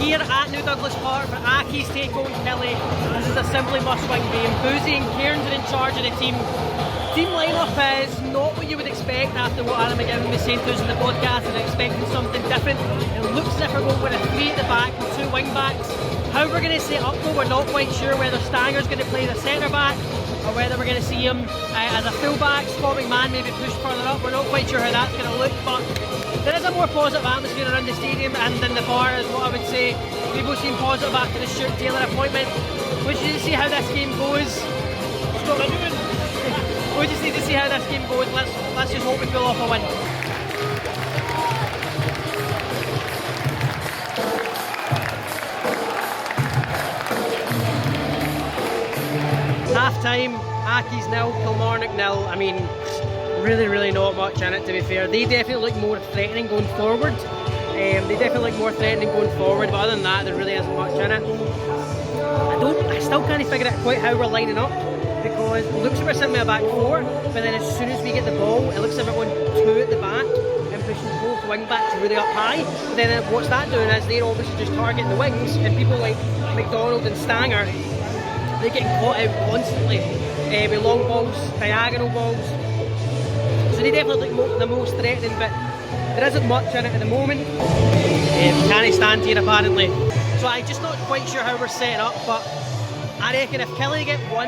here at New Douglas Park for Accies take on Killie. This is a simply must-win game. Boozy and Cairns are in charge of the team. Team lineup is not what you would expect after what Adam McGivern was saying to us in the podcast. They're expecting something different. It looks as if we're going with a 3 at the back and 2 wing backs. How we're going to set up though, we're not quite sure whether Stanger's going to play the centre back or whether we're going to see him as a full back, Scott McMahon maybe pushed further up. We're not quite sure how that's going to look, but there is a more positive atmosphere around the stadium and in the bar is what I would say. People seem positive after the Stuart Taylor appointment. We just need to see how this game goes. We just need to see how this game goes. Let's just hope we pull off a win. Half time, Accies 0, Kilmarnock 0. I mean, really not much in it to be fair. They definitely look more threatening going forward. But other than that, there really isn't much in it. I still can't figure out quite how we're lining up, because it looks like we're sitting with a back 4, but then as soon as we get the ball, it looks like we're going 2 at the back and pushing both wing backs really up high. But then what's that doing is they're obviously just targeting the wings, and people like McDonald and Stanger, they're getting caught out constantly with long balls, diagonal balls. So they definitely look the most threatening, but there isn't much in it at the moment. Can't stand here apparently. So I'm just not quite sure how we're setting up, but I reckon if Killie get 1,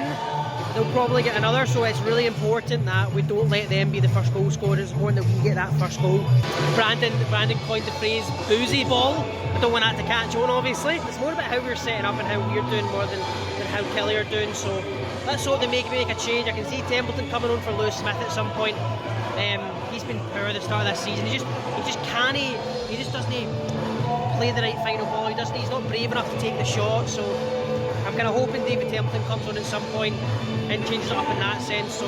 they'll probably get another, so it's really important that we don't let them be the first goal scorers. It's important that we get that first goal. Brandon coined the phrase boozy ball. I don't want that to catch on, obviously. It's more about how we're setting up and how we're doing more than how Killie are doing, so let's hope they make a change. I can see Templeton coming on for Lewis Smith at some point. He's been poor at the start of this season. He just doesn't play the right final ball. He's not brave enough to take the shot, so I'm kind of hoping David Templeton comes on at some point and changes it up in that sense. So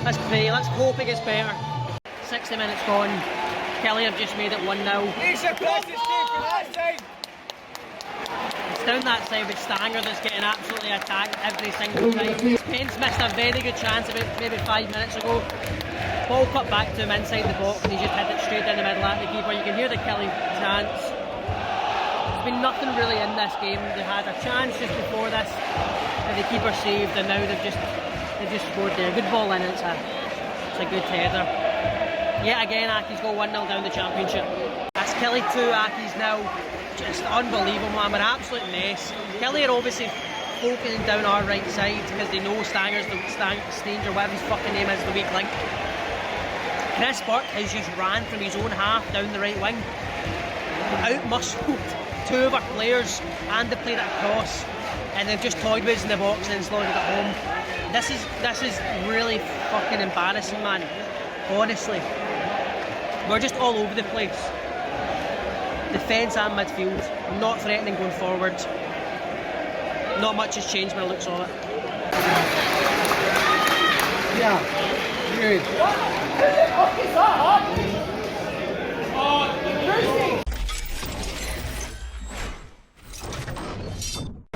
let's pray, let's hope it gets better. 60 minutes gone. Killie have just made it 1-0. It's down that side with Stanger that's getting absolutely attacked every single time. Pence missed a very good chance about maybe 5 minutes ago. Ball cut back to him inside the box and he just hit it straight down the middle at the keeper. You can hear the Killie chants. There's been nothing really in this game. They had a chance just before this and the keeper saved, and now they've just scored there. Good ball in, it's a good header. Yet again, Accies go 1-0 down the championship. That's Killie 2, Accies 0. Just unbelievable, man. We're an absolute mess. Killie are obviously focusing down our right side because they know Stanger, whatever his fucking name is, the weak link. Chris Burke has just ran from his own half down the right wing, out-muscled 2 of our players, and they played it across, and they've just toyed with us in the box and slotted it home. This is really fucking embarrassing, man. Honestly, we're just all over the place. Defence and midfield, not threatening going forward. Not much has changed by the looks of it. Yeah, good.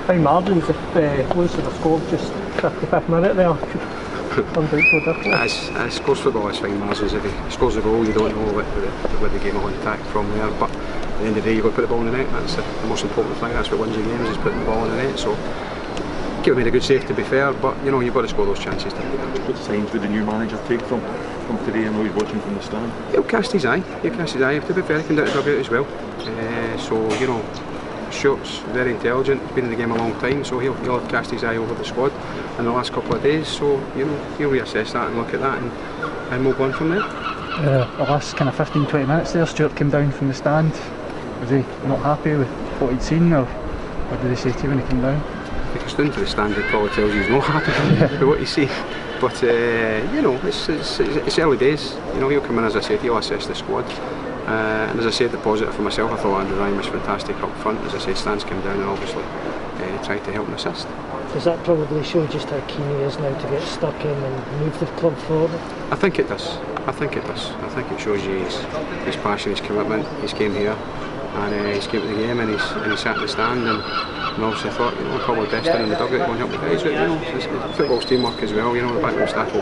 Fine margins if Lewis had scored just 55th minute there. It's course football is fine margins. If he scores a goal, you don't know what the game will attack from there. But at the end of the day, you've got to put the ball in the net. That's the most important thing. That's what wins your games, is putting the ball in the net. So Killie made a good save, to be fair, but you know, you've got to score those chances. What signs would the new manager take from today? I know he's watching from the stand. He'll cast his eye. To be fair, he can do it dugout as well. So you know, Stuart's very intelligent. He's been in the game a long time, so he'll have cast his eye over the squad in the last couple of days. So you know, he'll reassess that and look at that, and move on from there. The last kind of 15-20 minutes there, Stuart came down from the stand. Was he not happy with what he'd seen, or what did he say to you when he came down? If he's down to the stand, he probably tells you he's not happy with what you see. But you know, it's early days. You know, he'll come in, as I said, he'll assess the squad. And as I said, the positive for myself, I thought Andrew Ryan was fantastic up front. As I said, Stan's came down and obviously tried to help and assist. Does that probably show just how keen he is now to get stuck in and move the club forward? I think it does. I think it shows you his passion, his commitment. He's came here and he's came to the game and he sat in the stand and obviously I thought, you know, probably best in the dugout to go and help the guys. But, you know, football's teamwork as well. You know, the backroom staff will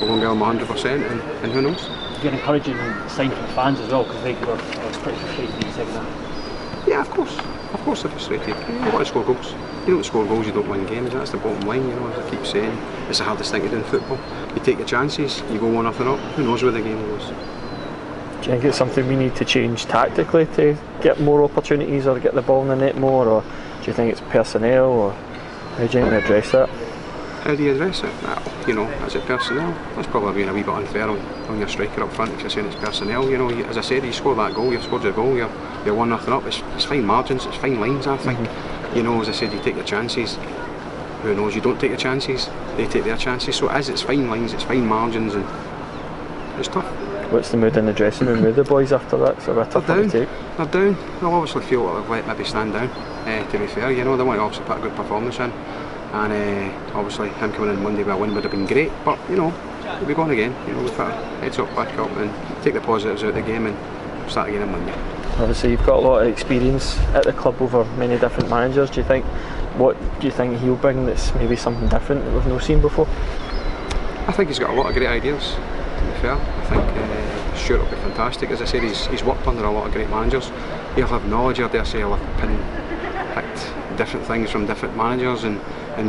go and give him 100%, and who knows. You're encouraging sign from the fans as well, because they were pretty frustrated in the second half. Yeah, of course they're frustrated. You want to score goals. You don't score goals, you don't win games. That's the bottom line, you know, as I keep saying. It's the hardest thing to do in football. You take your chances, you go 1-0 up, who knows where the game goes. Do you think it's something we need to change tactically to get more opportunities or get the ball in the net more, or do you think it's personnel, or how do you think we address that? How do you address it? Well, you know, is it personnel? That's probably being a wee bit unfair on your striker up front if you're saying it's personnel. You know, as I said, you score that goal, you've scored your goal, you're 1-0 up. It's fine margins, it's fine lines, I think. You know, as I said, you take your chances. Who knows? You don't take your chances, they take their chances. So it's fine lines, it's fine margins, and it's tough. What's the mood in the dressing room with the boys after that? So tough They're to take. They're down. They'll obviously feel that they've let maybe stand down. To be fair, you know, they want to obviously put a good performance in. And obviously him coming in Monday with a win would have been great, but you know, we'll be going again. You know, we've got to heads up, back up and take the positives out of the game and start again on Monday. Obviously you've got a lot of experience at the club over many different managers. What do you think he'll bring that's maybe something different that we've not seen before? I think he's got a lot of great ideas, to be fair. I think Stuart will be fantastic. As I said, he's worked under a lot of great managers. He'll have knowledge, I dare say, he'll have picked different things from different managers and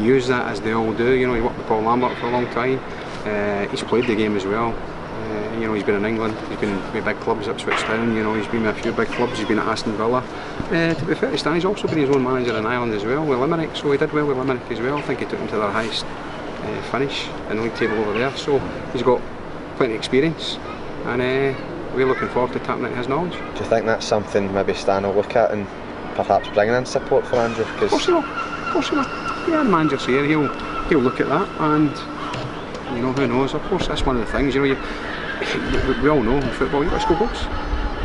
use that as they all do. You know, he worked with Paul Lambert for a long time. He's played the game as well. You know, he's been in England, he's been with big clubs at Ipswich Town, you know, he's been with a few big clubs, he's been at Aston Villa. To be fair to Stan, he's also been his own manager in Ireland as well, with Limerick, so he did well with Limerick as well. I think he took them to their highest finish in the league table over there, so he's got plenty of experience, and we're looking forward to tapping into his knowledge. Do you think that's something maybe Stan will look at and perhaps bringing in support for Andrew? Of course he will. Yeah, the manager's here, he'll look at that, and you know, who knows, of course that's one of the things, you know, we all know in football you've got to score goals.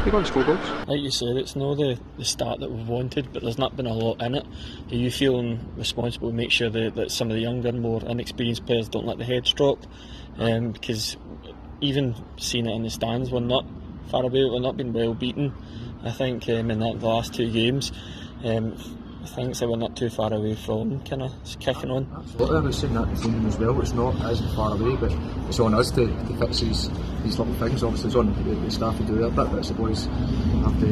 You've got to score goals. Like you said, it's not the start that we've wanted, but there's not been a lot in it. Are you feeling responsible to make sure that some of the younger, more inexperienced players don't let the heads drop? Because even seeing it in the stands, we're not far away, we're not been well beaten. I think in the last two games, I think so we're not too far away from kind of kicking on. Absolutely, I was saying that to him as well. It's not as far away, but it's on us to fix these little things. Obviously, it's on the staff to do their bit, but it's the boys have to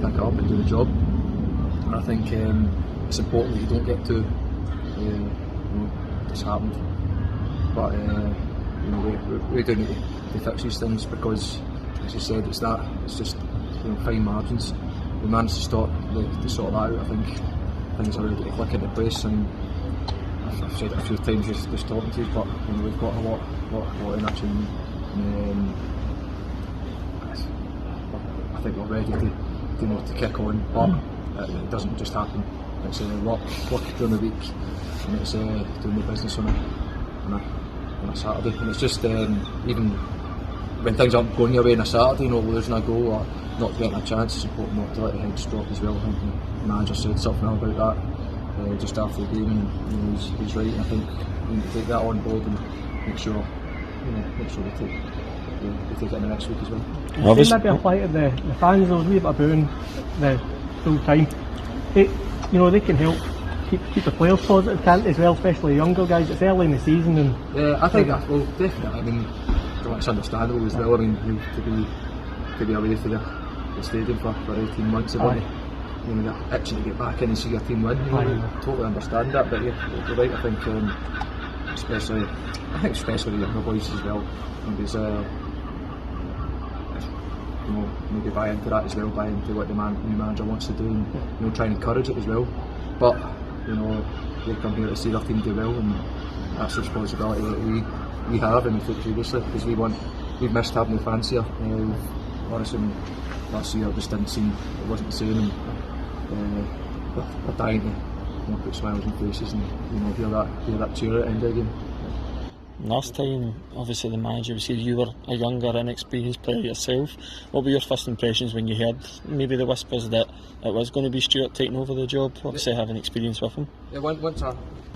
pick up and do the job. And I think it's important that you don't get too disheartened. But we do need to fix these things because, as you said, it's just fine margins. We managed to sort that out. I think things are ready to click into place, and I've said it a few times just talking to you, but we've got a lot in action. I think we're ready to kick on, but it doesn't just happen. It's work during the week, and it's doing the business on a Saturday, and it's just even when things aren't going your way on a Saturday, losing a goal or not getting a chance, it's important not to let the heads drop as well. I think the manager said something about that just after the game, and he's right. And I think we need to take that on board and make sure we take it in the next week as well. Maybe apply to the fans. There was a wee bit of booing the full time. They can help keep the players positive, can't they, as well, especially younger guys. It's early in the season, and I think that will definitely. I mean, it's understandable as well. I mean, to be away from the stadium for 18 months, they're itching to get back in and see your team win. I totally understand that, but you're right. I think especially the younger boys as well. There's maybe buy into that as well, buy into what the new manager wants to do, and try and encourage it as well. But they come here to see their team do well, and that's the responsibility that we have and we took previously, because we've missed having the fans here. Honestly, last year it just didn't seem, it wasn't the same, and we're dying to put smiles on faces and hear that cheer at the end of the game. Last time, obviously the manager was here, you were a younger, inexperienced player yourself. What were your first impressions when you heard maybe the whispers that it was going to be Stuart taking over the job, obviously having experience with him? Yeah,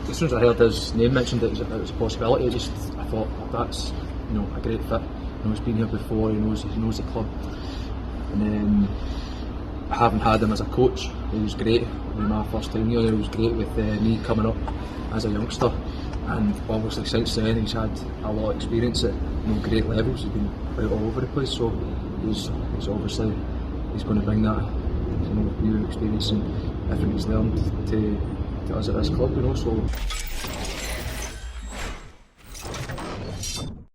as soon as I heard his name mentioned, it was a possibility. I thought that's a great fit. He's been here before, he knows the club, and I haven't had him as a coach. He was great when my first time here. He was great with me coming up as a youngster. And obviously since then he's had a lot of experience at great levels. He's been out all over the place, so he's going to bring that new experience and everything he's learned to us at this club, you know. So